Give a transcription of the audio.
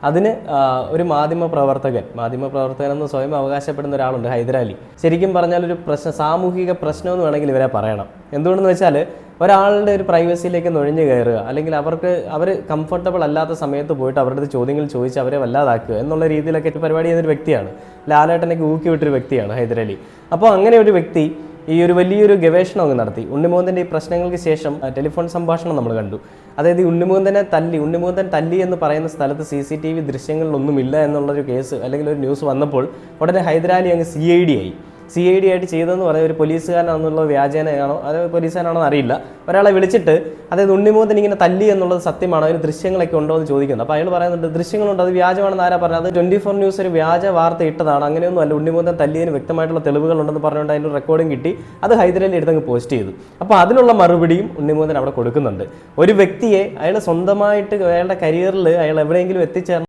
അതിന് ഒരു മാധ്യമപ്രവർത്തകൻ എന്ന് സ്വയം അവകാശപ്പെടുന്ന ഒരാളുണ്ട്, ഹൈദരാലി. ശരിക്കും പറഞ്ഞാൽ ഒരു സാമൂഹിക പ്രശ്നം എന്ന് വേണമെങ്കിൽ ഇവരെ പറയണം. എന്തുകൊണ്ടെന്ന് വെച്ചാൽ ഒരാളുടെ ഒരു പ്രൈവസിയിലേക്ക് നുഴഞ്ഞു കയറുക, അല്ലെങ്കിൽ അവർ കംഫർട്ടബിൾ അല്ലാത്ത സമയത്ത് പോയിട്ട് അവരുടെ ചോദ്യങ്ങൾ ചോദിച്ച് അവരെ വല്ലാതാക്കുക എന്നുള്ള രീതിയിലൊക്കെ പരിപാടി ചെയ്യുന്നൊരു വ്യക്തിയാണ്. ലാലേട്ടനൊക്കെ ഊക്കി വിട്ടൊരു വ്യക്തിയാണ് ഹൈദരാലി. അപ്പോൾ അങ്ങനെ ഒരു വ്യക്തി ഈ ഒരു വലിയൊരു ഗവേഷണം അങ്ങ് നടത്തി. ഉണ്ണിമുകുന്ദൻ്റെ ഈ പ്രശ്നങ്ങൾക്ക് ശേഷം ടെലിഫോൺ സംഭാഷണം നമ്മൾ കണ്ടു. അതായത് ഉണ്ണിമുകുന്ദൻ തല്ലി എന്ന് പറയുന്ന സ്ഥലത്ത് CCTV ദൃശ്യങ്ങളിലൊന്നുമില്ല എന്നുള്ളൊരു കേസ് അല്ലെങ്കിൽ ഒരു ന്യൂസ് വന്നപ്പോൾ ഉടനെ ഹൈദരാലി അങ്ങ് CID ആയിട്ട് ചെയ്തതെന്ന് പറയുന്നത് ഒരു പോലീസുകാരനാണെന്നുള്ള വ്യാജേനയാണോ അത് പോലീസുകാരാണോ അറിയില്ല, ഒരാളെ വിളിച്ചിട്ട് അതായത് ഉണ്ണിമുകുന്ദൻ ഇങ്ങനെ തല്ലി എന്നുള്ളത് സത്യമാണോ, അതിന് ദൃശ്യങ്ങളൊക്കെ ഉണ്ടോ എന്ന് ചോദിക്കുന്നത്. അപ്പോൾ അയാൾ പറയുന്നുണ്ട് ദൃശ്യങ്ങളുണ്ട്, അത് വ്യാജമാണെന്ന് ആരാ പറഞ്ഞത്, അത് 24 ന്യൂസ് ഒരു വ്യാജ വാർത്ത ഇട്ടതാണ്, അങ്ങനെയൊന്നും അല്ല, ഉണ്ണിമുകുന്ദൻ തല്ലിയതിന് വ്യക്തമായിട്ടുള്ള തെളിവുകളുണ്ടെന്ന് പറഞ്ഞുകൊണ്ട് അതിൻ്റെ റെക്കോർഡിംഗ് കിട്ടി. അത് ഹൈദരാലി എടുത്തങ്ങ് പോസ്റ്റ് ചെയ്തു. അപ്പോൾ അതിനുള്ള മറുപടിയും ഉണ്ണിമുകുന്ദൻ അവിടെ കൊടുക്കുന്നുണ്ട്. ഒരു വ്യക്തിയെ അയാൾ സ്വന്തമായിട്ട് അയാളുടെ കരിയറിൽ അയാൾ എവിടെയെങ്കിലും എത്തിച്ചേർന്ന്